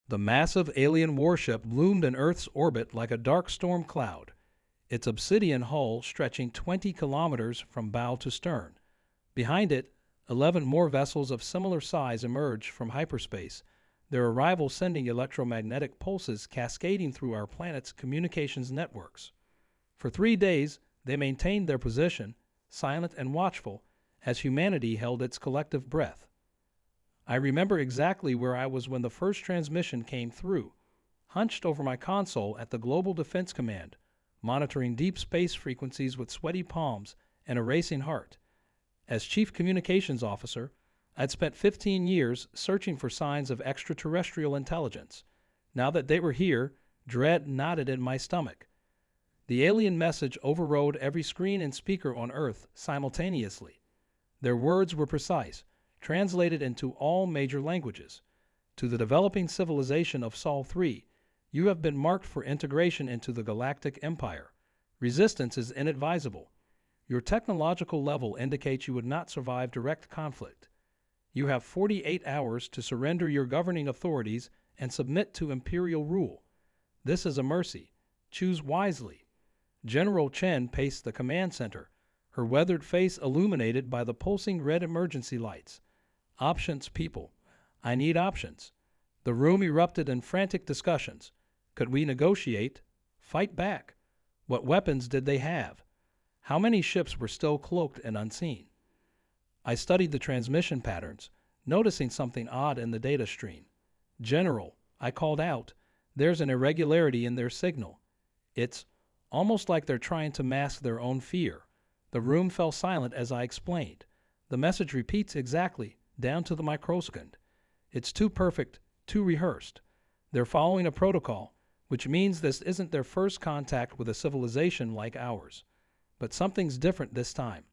The massive alien warship loomed in Earth's orbit like a dark storm cloud, its obsidian hull stretching 20 kilometers from bow to stern. Behind it, 11 more vessels of similar size emerged from hyperspace, their arrival sending electromagnetic pulses cascading through our planet's communications networks. For 3 days, they maintained their position, silent and watchful, as humanity held its collective breath. I remember exactly where I was when the first transmission came through, hunched over my console at the Global Defense Command, monitoring deep space frequencies with sweaty palms and a racing heart. As Chief Communications Officer, I'd spent 15 years searching for signs of extraterrestrial intelligence. Now that they were here, dread knotted in my stomach. The alien message overrode every screen and speaker on Earth simultaneously. Their words were precise, translated into all major languages. To the developing civilization of Sol 3, you have been marked for integration into the Galactic Empire. Resistance is inadvisable. Your technological level indicates you would not survive direct conflict. You have 48 hours to surrender your governing authorities and submit to imperial rule. This is a mercy. Choose wisely. General Chen paced the command center, her weathered face illuminated by the pulsing red emergency lights. Options, people. I need options. The room erupted in frantic discussions. Could we negotiate? Fight back? What weapons did they have? How many ships were still cloaked and unseen? I studied the transmission patterns, noticing something odd in the data stream. General, I called out, there's an irregularity in their signal. It's almost like they're trying to mask their own fear. The room fell silent as I explained. The message repeats exactly, down to the microsecond. It's too perfect, too rehearsed. They're following a protocol, which means this isn't their first contact with a civilization like ours. But something's different this time.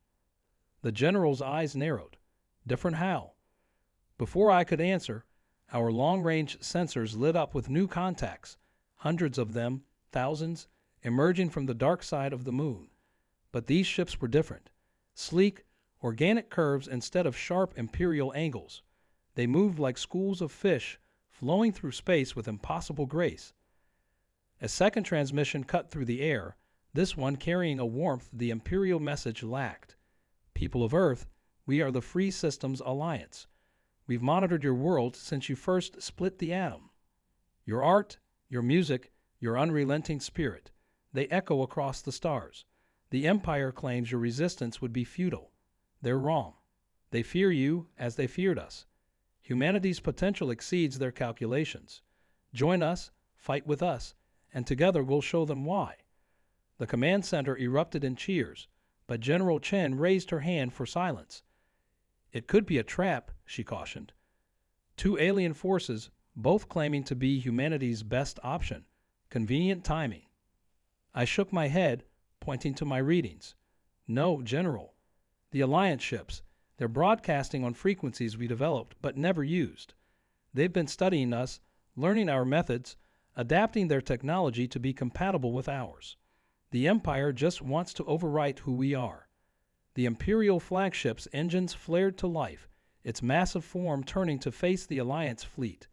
The general's eyes narrowed. Different how? Before I could answer, our long-range sensors lit up with new contacts, hundreds of them, thousands, emerging from the dark side of the moon. But these ships were different. Sleek, organic curves instead of sharp imperial angles. They moved like schools of fish, flowing through space with impossible grace. A second transmission cut through the air, this one carrying a warmth the imperial message lacked. People of Earth, we are the Free Systems Alliance. We've monitored your world since you first split the atom. Your art, your music, your unrelenting spirit, they echo across the stars. The Empire claims your resistance would be futile. They're wrong. They fear you as they feared us. Humanity's potential exceeds their calculations. Join us, fight with us, and together we'll show them why. The command center erupted in cheers, but General Chen raised her hand for silence. It could be a trap, she cautioned. 2 alien forces, both claiming to be humanity's best option. Convenient timing. I shook my head, pointing to my readings. No, General. The Alliance ships, they're broadcasting on frequencies we developed but never used. They've been studying us, learning our methods, adapting their technology to be compatible with ours. The Empire just wants to overwrite who we are. The Imperial flagship's engines flared to life, its massive form turning to face the Alliance fleet.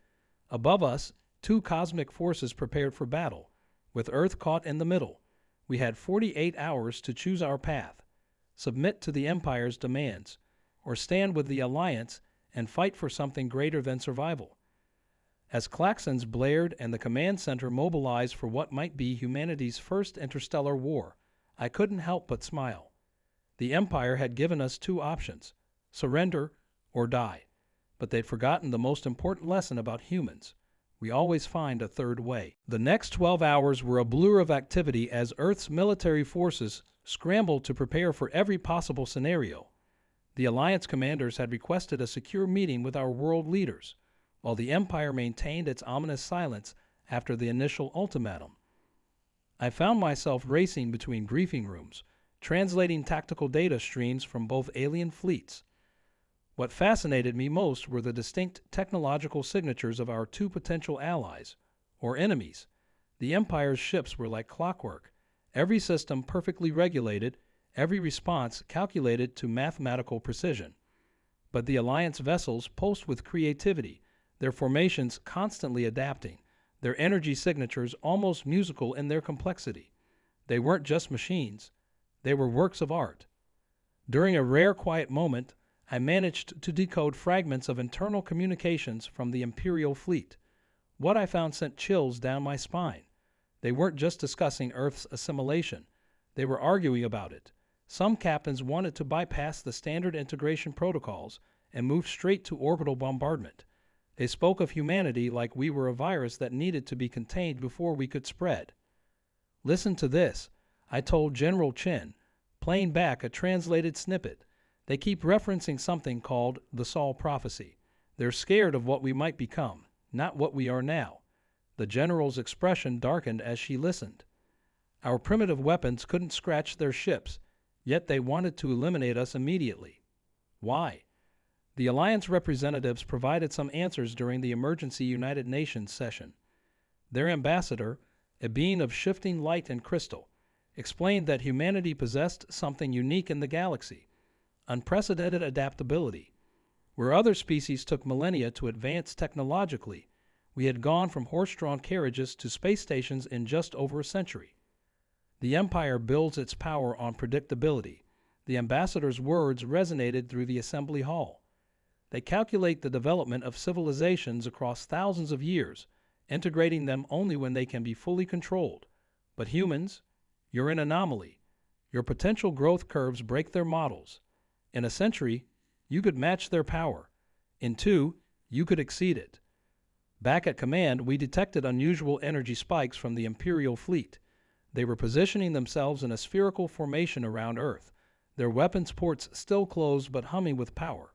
Above us, 2 cosmic forces prepared for battle, with Earth caught in the middle. We had 48 hours to choose our path, submit to the Empire's demands, or stand with the Alliance and fight for something greater than survival. As klaxons blared and the command center mobilized for what might be humanity's first interstellar war, I couldn't help but smile. The Empire had given us 2 options, surrender or die, but they'd forgotten the most important lesson about humans. We always find a third way. The next 12 hours were a blur of activity as Earth's military forces scrambled to prepare for every possible scenario. The Alliance commanders had requested a secure meeting with our world leaders, while the Empire maintained its ominous silence after the initial ultimatum. I found myself racing between briefing rooms, translating tactical data streams from both alien fleets. What fascinated me most were the distinct technological signatures of our 2 potential allies, or enemies. The Empire's ships were like clockwork, every system perfectly regulated, every response calculated to mathematical precision. But the Alliance vessels pulsed with creativity, their formations constantly adapting, their energy signatures almost musical in their complexity. They weren't just machines, they were works of art. During a rare quiet moment, I managed to decode fragments of internal communications from the Imperial fleet. What I found sent chills down my spine. They weren't just discussing Earth's assimilation, they were arguing about it. Some captains wanted to bypass the standard integration protocols and move straight to orbital bombardment. They spoke of humanity like we were a virus that needed to be contained before we could spread. "Listen to this," I told General Chen, playing back a translated snippet. "They keep referencing something called the Saul prophecy. They're scared of what we might become, not what we are now." The general's expression darkened as she listened. "Our primitive weapons couldn't scratch their ships, yet they wanted to eliminate us immediately. Why?" The Alliance representatives provided some answers during the emergency United Nations session. Their ambassador, a being of shifting light and crystal, explained that humanity possessed something unique in the galaxy: unprecedented adaptability. Where other species took millennia to advance technologically, we had gone from horse-drawn carriages to space stations in just over a century. The Empire builds its power on predictability. The ambassador's words resonated through the assembly hall. They calculate the development of civilizations across thousands of years, integrating them only when they can be fully controlled. But humans, you're an anomaly. Your potential growth curves break their models. In a century, you could match their power. In 2, you could exceed it. Back at command, we detected unusual energy spikes from the Imperial fleet. They were positioning themselves in a spherical formation around Earth, their weapons ports still closed but humming with power.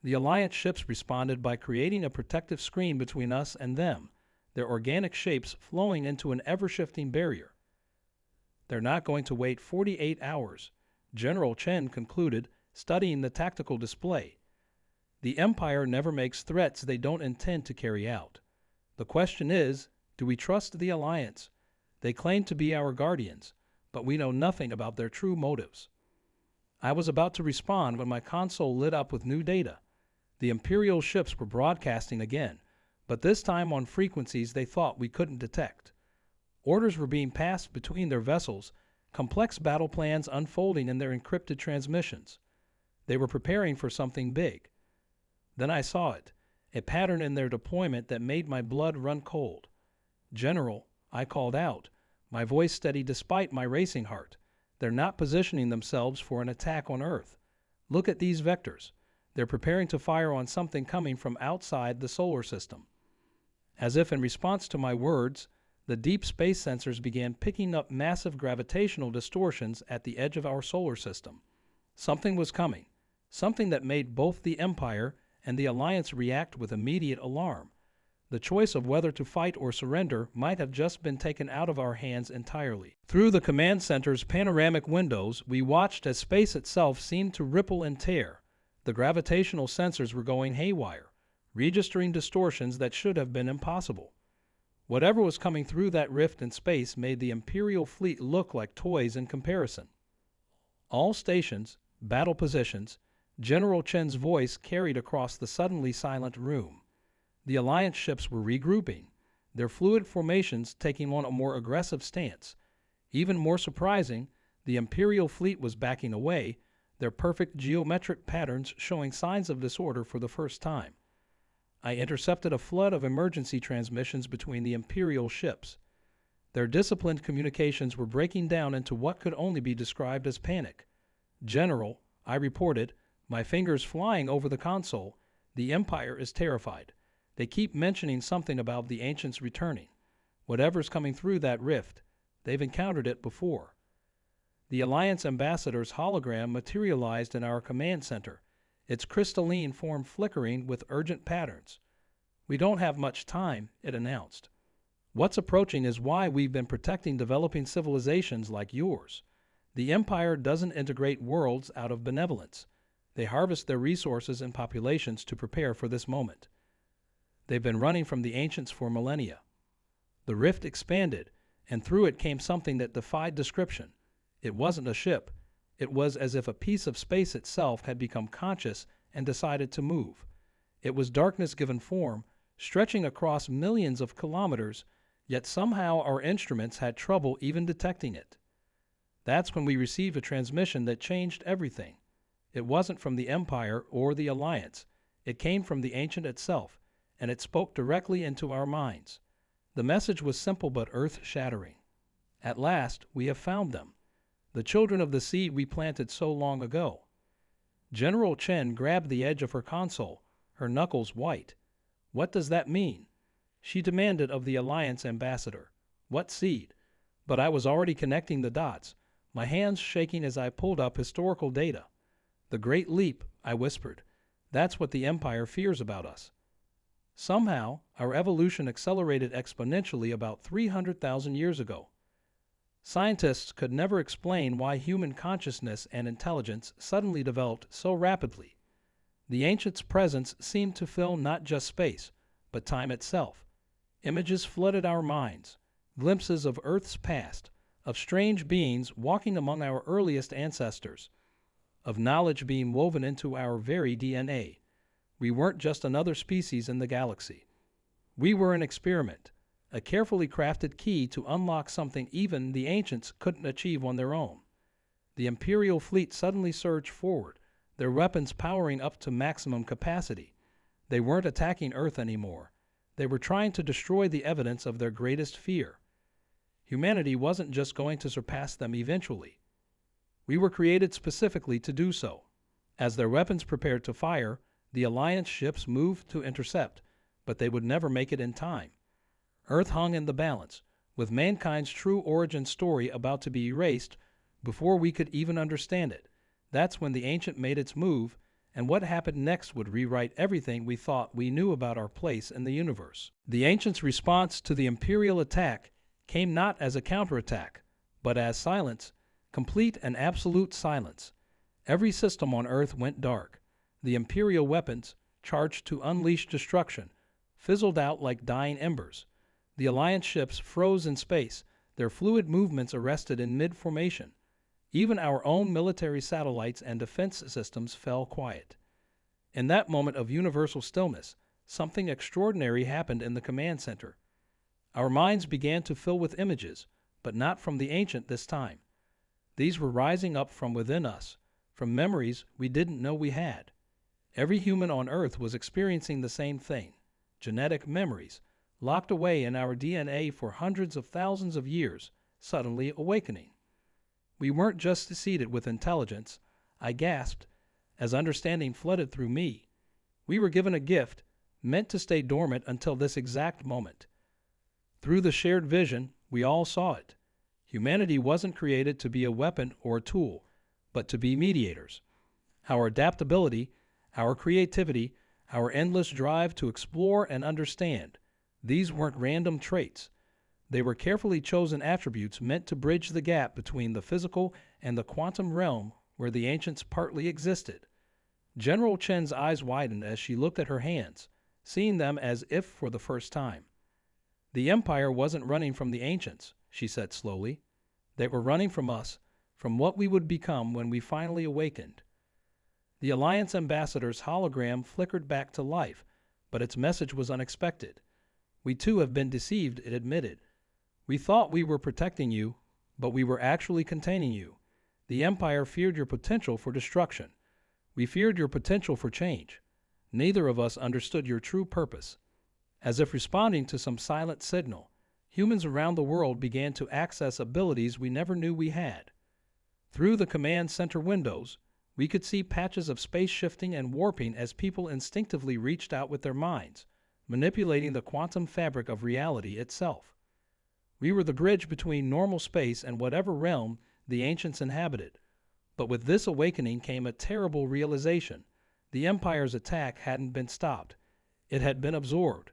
The Alliance ships responded by creating a protective screen between us and them, their organic shapes flowing into an ever-shifting barrier. "They're not going to wait 48 hours, General Chen concluded, studying the tactical display. "The Empire never makes threats they don't intend to carry out. The question is, do we trust the Alliance? They claim to be our guardians, but we know nothing about their true motives." I was about to respond when my console lit up with new data. The Imperial ships were broadcasting again, but this time on frequencies they thought we couldn't detect. Orders were being passed between their vessels, complex battle plans unfolding in their encrypted transmissions. They were preparing for something big. Then I saw it, a pattern in their deployment that made my blood run cold. "General," I called out, my voice steady despite my racing heart. "They're not positioning themselves for an attack on Earth. Look at these vectors. They're preparing to fire on something coming from outside the solar system." As if in response to my words, the deep space sensors began picking up massive gravitational distortions at the edge of our solar system. Something was coming, something that made both the Empire and the Alliance react with immediate alarm. The choice of whether to fight or surrender might have just been taken out of our hands entirely. Through the command center's panoramic windows, we watched as space itself seemed to ripple and tear. The gravitational sensors were going haywire, registering distortions that should have been impossible. Whatever was coming through that rift in space made the Imperial fleet look like toys in comparison. "All stations, battle positions," General Chen's voice carried across the suddenly silent room. The Alliance ships were regrouping, their fluid formations taking on a more aggressive stance. Even more surprising, the Imperial fleet was backing away, their perfect geometric patterns showing signs of disorder for the first time. I intercepted a flood of emergency transmissions between the Imperial ships. Their disciplined communications were breaking down into what could only be described as panic. "General," I reported, my fingers flying over the console, "the Empire is terrified. They keep mentioning something about the Ancients returning. Whatever's coming through that rift, they've encountered it before." The Alliance ambassador's hologram materialized in our command center, its crystalline form flickering with urgent patterns. "We don't have much time," it announced. "What's approaching is why we've been protecting developing civilizations like yours. The Empire doesn't integrate worlds out of benevolence. They harvest their resources and populations to prepare for this moment. They've been running from the Ancients for millennia." The rift expanded, and through it came something that defied description. It wasn't a ship. It was as if a piece of space itself had become conscious and decided to move. It was darkness given form, stretching across millions of kilometers, yet somehow our instruments had trouble even detecting it. That's when we received a transmission that changed everything. It wasn't from the Empire or the Alliance. It came from the Ancient itself, and it spoke directly into our minds. The message was simple but earth-shattering. At last, we have found them, the children of the seed we planted so long ago. General Chen grabbed the edge of her console, her knuckles white. What does that mean? She demanded of the Alliance ambassador. What seed? But I was already connecting the dots, my hands shaking as I pulled up historical data. The Great Leap, I whispered. That's what the Empire fears about us. Somehow, our evolution accelerated exponentially about 300,000 years ago. Scientists could never explain why human consciousness and intelligence suddenly developed so rapidly. The Ancients' presence seemed to fill not just space, but time itself. Images flooded our minds, glimpses of Earth's past, of strange beings walking among our earliest ancestors, of knowledge being woven into our very DNA. We weren't just another species in the galaxy. We were an experiment, a carefully crafted key to unlock something even the Ancients couldn't achieve on their own. The Imperial fleet suddenly surged forward, their weapons powering up to maximum capacity. They weren't attacking Earth anymore. They were trying to destroy the evidence of their greatest fear. Humanity wasn't just going to surpass them eventually. We were created specifically to do so. As their weapons prepared to fire, the Alliance ships moved to intercept, but they would never make it in time. Earth hung in the balance, with mankind's true origin story about to be erased before we could even understand it. That's when the Ancient made its move, and what happened next would rewrite everything we thought we knew about our place in the universe. The Ancients' response to the Imperial attack came not as a counterattack, but as silence, complete and absolute silence. Every system on Earth went dark. The Imperial weapons, charged to unleash destruction, fizzled out like dying embers. The Alliance ships froze in space, their fluid movements arrested in mid-formation. Even our own military satellites and defense systems fell quiet. In that moment of universal stillness, something extraordinary happened in the command center. Our minds began to fill with images, but not from the Ancient this time. These were rising up from within us, from memories we didn't know we had. Every human on Earth was experiencing the same thing, genetic memories, locked away in our DNA for hundreds of thousands of years, suddenly awakening. We weren't just seeded with intelligence, I gasped, as understanding flooded through me. We were given a gift, meant to stay dormant until this exact moment. Through the shared vision, we all saw it. Humanity wasn't created to be a weapon or a tool, but to be mediators. Our adaptability, our creativity, our endless drive to explore and understand, these weren't random traits. They were carefully chosen attributes meant to bridge the gap between the physical and the quantum realm where the Ancients partly existed. General Chen's eyes widened as she looked at her hands, seeing them as if for the first time. The Empire wasn't running from the Ancients, she said slowly. They were running from us, from what we would become when we finally awakened. The Alliance ambassador's hologram flickered back to life, but its message was unexpected. We too have been deceived, it admitted. We thought we were protecting you, but we were actually containing you. The Empire feared your potential for destruction. We feared your potential for change. Neither of us understood your true purpose. As if responding to some silent signal, humans around the world began to access abilities we never knew we had. Through the command center windows, we could see patches of space shifting and warping as people instinctively reached out with their minds, manipulating the quantum fabric of reality itself. We were the bridge between normal space and whatever realm the Ancients inhabited. But with this awakening came a terrible realization. The Empire's attack hadn't been stopped. It had been absorbed.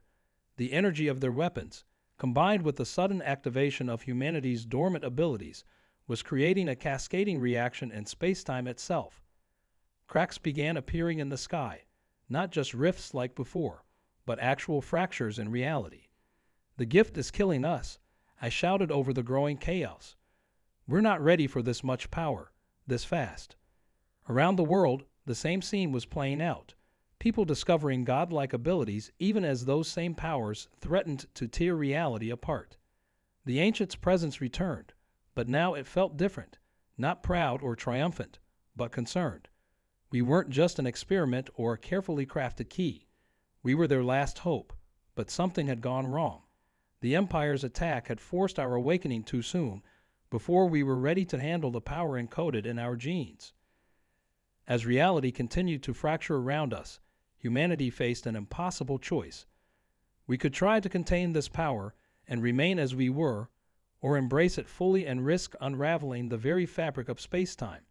The energy of their weapons, combined with the sudden activation of humanity's dormant abilities, was creating a cascading reaction in space-time itself. Cracks began appearing in the sky, not just rifts like before, but actual fractures in reality. The gift is killing us, I shouted over the growing chaos. We're not ready for this much power, this fast. Around the world, the same scene was playing out. people discovering godlike abilities even as those same powers threatened to tear reality apart. The ancients' presence returned, but now it felt different, not proud or triumphant, but concerned. We weren't just an experiment or a carefully crafted key. We were their last hope, but something had gone wrong. The Empire's attack had forced our awakening too soon, before we were ready to handle the power encoded in our genes. As reality continued to fracture around us, humanity faced an impossible choice. We could try to contain this power and remain as we were, or embrace it fully and risk unraveling the very fabric of space-time.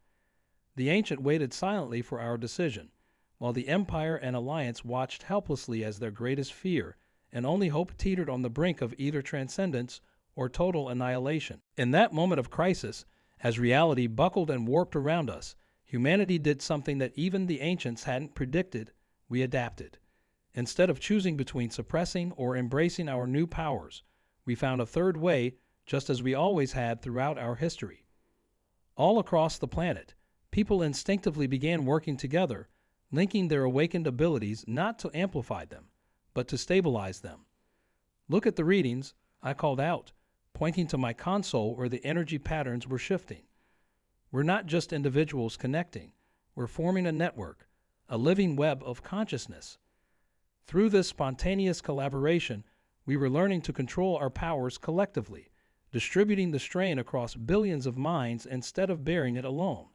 The Ancient waited silently for our decision, while the Empire and Alliance watched helplessly as their greatest fear and only hope teetered on the brink of either transcendence or total annihilation. In that moment of crisis, as reality buckled and warped around us, humanity did something that even the Ancients hadn't predicted. We adapted. Instead of choosing between suppressing or embracing our new powers, we found a third way, just as we always had throughout our history. All across the planet, people instinctively began working together, linking their awakened abilities not to amplify them, but to stabilize them. "Look at the readings," I called out, pointing to my console where the energy patterns were shifting. We're not just individuals connecting, we're forming a network, a living web of consciousness. Through this spontaneous collaboration, we were learning to control our powers collectively, distributing the strain across billions of minds instead of bearing it alone.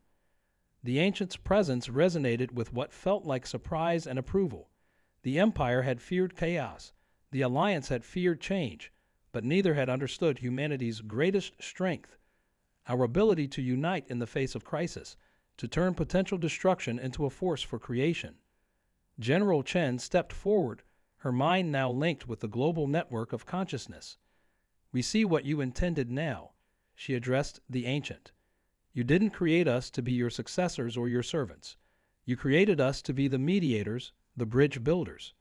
The Ancients' presence resonated with what felt like surprise and approval. The Empire had feared chaos, the Alliance had feared change, but neither had understood humanity's greatest strength, our ability to unite in the face of crisis, to turn potential destruction into a force for creation. General Chen stepped forward, her mind now linked with the global network of consciousness. "We see what you intended now," she addressed the Ancient. "You didn't create us to be your successors or your servants. You created us to be the mediators, the bridge builders."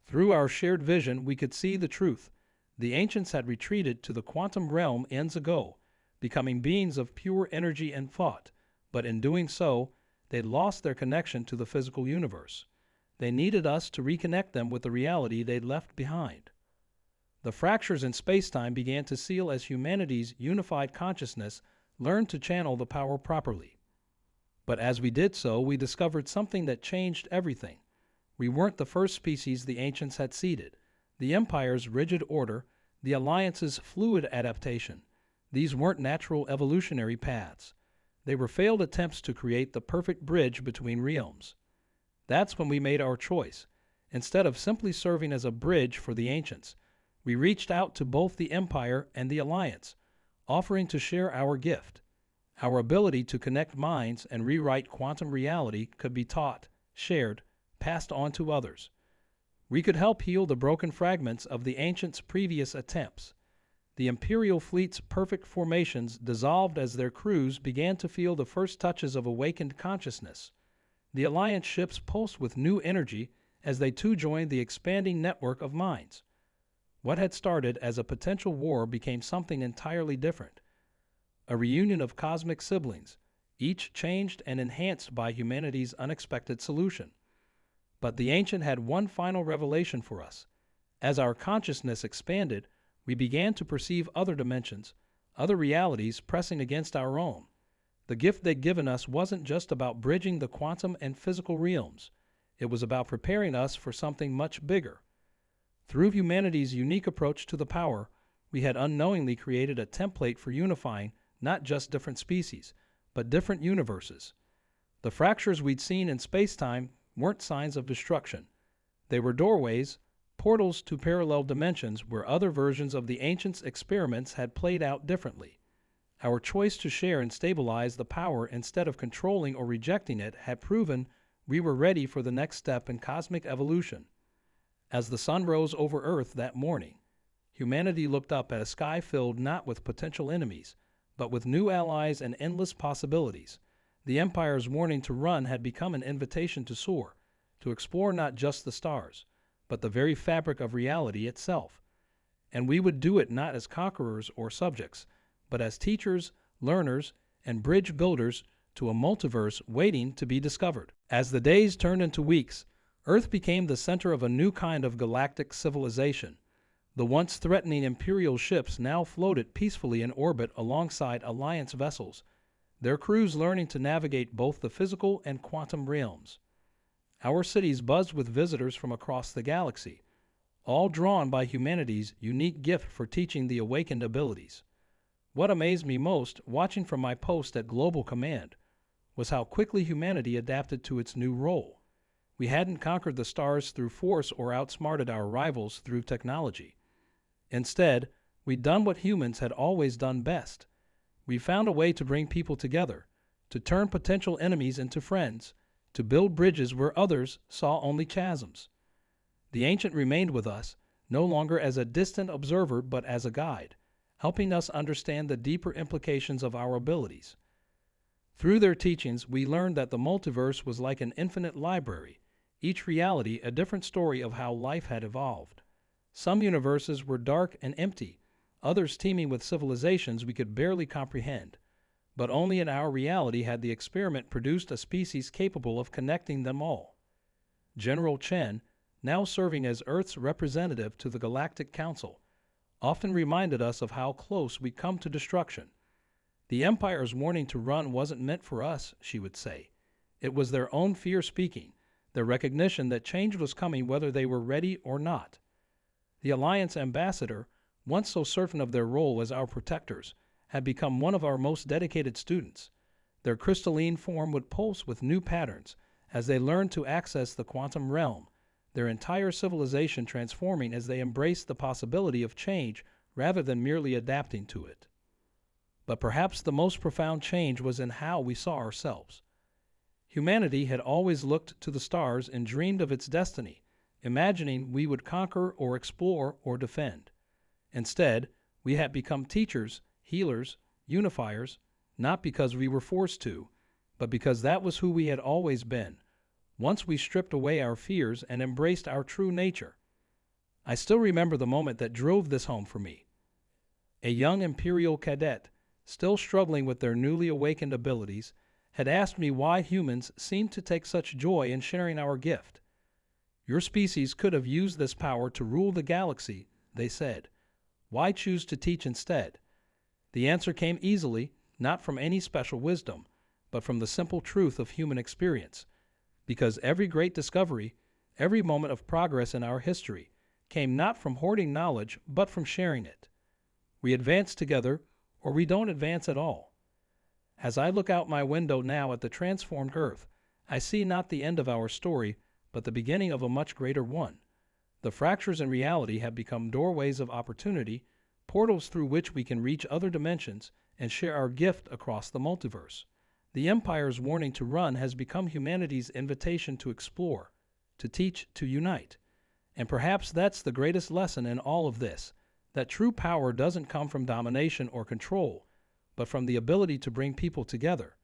Through our shared vision, we could see the truth. The Ancients had retreated to the quantum realm eons ago, becoming beings of pure energy and thought, but in doing so, they'd lost their connection to the physical universe. They needed us to reconnect them with the reality they'd left behind. The fractures in space-time began to seal as humanity's unified consciousness learned to channel the power properly. But as we did so, we discovered something that changed everything. We weren't the first species the Ancients had seeded. The Empire's rigid order, the Alliance's fluid adaptation, these weren't natural evolutionary paths. They were failed attempts to create the perfect bridge between realms. That's when we made our choice. Instead of simply serving as a bridge for the Ancients, we reached out to both the Empire and the Alliance, offering to share our gift. Our ability to connect minds and rewrite quantum reality could be taught, shared, passed on to others. We could help heal the broken fragments of the Ancients' previous attempts. The Imperial fleet's perfect formations dissolved as their crews began to feel the first touches of awakened consciousness. The Alliance ships pulsed with new energy as they too joined the expanding network of minds. What had started as a potential war became something entirely different. A reunion of cosmic siblings, each changed and enhanced by humanity's unexpected solution. But the Ancient had one final revelation for us. As our consciousness expanded, we began to perceive other dimensions, other realities pressing against our own. The gift they'd given us wasn't just about bridging the quantum and physical realms. It was about preparing us for something much bigger. Through humanity's unique approach to the power, we had unknowingly created a template for unifying not just different species, but different universes. The fractures we'd seen in space-time weren't signs of destruction. They were doorways, portals to parallel dimensions where other versions of the Ancients' experiments had played out differently. Our choice to share and stabilize the power instead of controlling or rejecting it had proven we were ready for the next step in cosmic evolution. As the sun rose over Earth that morning, humanity looked up at a sky filled not with potential enemies, but with new allies and endless possibilities. The Empire's warning to run had become an invitation to soar, to explore not just the stars, but the very fabric of reality itself. And we would do it not as conquerors or subjects, but as teachers, learners, and bridge builders to a multiverse waiting to be discovered. As the days turned into weeks, Earth became the center of a new kind of galactic civilization. The once threatening Imperial ships now floated peacefully in orbit alongside Alliance vessels, their crews learning to navigate both the physical and quantum realms. Our cities buzzed with visitors from across the galaxy, all drawn by humanity's unique gift for teaching the awakened abilities. What amazed me most, watching from my post at Global Command, was how quickly humanity adapted to its new role. We hadn't conquered the stars through force or outsmarted our rivals through technology. Instead, we'd done what humans had always done best. We found a way to bring people together, to turn potential enemies into friends, to build bridges where others saw only chasms. The ancient remained with us, no longer as a distant observer but as a guide, helping us understand the deeper implications of our abilities. Through their teachings, we learned that the multiverse was like an infinite library, each reality a different story of how life had evolved. Some universes were dark and empty, others teeming with civilizations we could barely comprehend. But only in our reality had the experiment produced a species capable of connecting them all. General Chen, now serving as Earth's representative to the Galactic Council, often reminded us of how close we'd come to destruction. The Empire's warning to run wasn't meant for us, she would say. It was their own fear speaking, their recognition that change was coming whether they were ready or not. The Alliance ambassador, once so certain of their role as our protectors, had become one of our most dedicated students. Their crystalline form would pulse with new patterns as they learned to access the quantum realm, their entire civilization transforming as they embraced the possibility of change rather than merely adapting to it. But perhaps the most profound change was in how we saw ourselves. Humanity had always looked to the stars and dreamed of its destiny, imagining we would conquer or explore or defend. Instead, we had become teachers, healers, unifiers, not because we were forced to, but because that was who we had always been, once we stripped away our fears and embraced our true nature. I still remember the moment that drove this home for me. A young Imperial cadet, still struggling with their newly awakened abilities, had asked me why humans seemed to take such joy in sharing our gift. Your species could have used this power to rule the galaxy, they said. Why choose to teach instead? The answer came easily, not from any special wisdom, but from the simple truth of human experience. Because every great discovery, every moment of progress in our history, came not from hoarding knowledge, but from sharing it. We advance together, or we don't advance at all. As I look out my window now at the transformed Earth, I see not the end of our story, but the beginning of a much greater one. The fractures in reality have become doorways of opportunity, portals through which we can reach other dimensions and share our gift across the multiverse. The Empire's warning to run has become humanity's invitation to explore, to teach, to unite. And perhaps that's the greatest lesson in all of this, that true power doesn't come from domination or control, but from the ability to bring people together,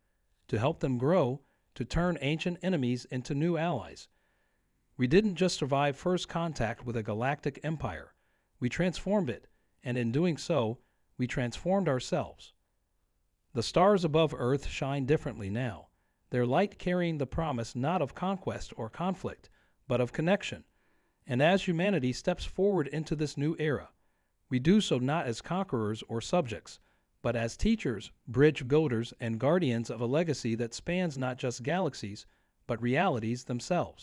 to help them grow, to turn ancient enemies into new allies. We didn't just survive first contact with a galactic empire. We transformed it, and in doing so, we transformed ourselves. The stars above Earth shine differently now, their light carrying the promise not of conquest or conflict, but of connection. And as humanity steps forward into this new era, we do so not as conquerors or subjects, but as teachers, bridge builders, and guardians of a legacy that spans not just galaxies, but realities themselves.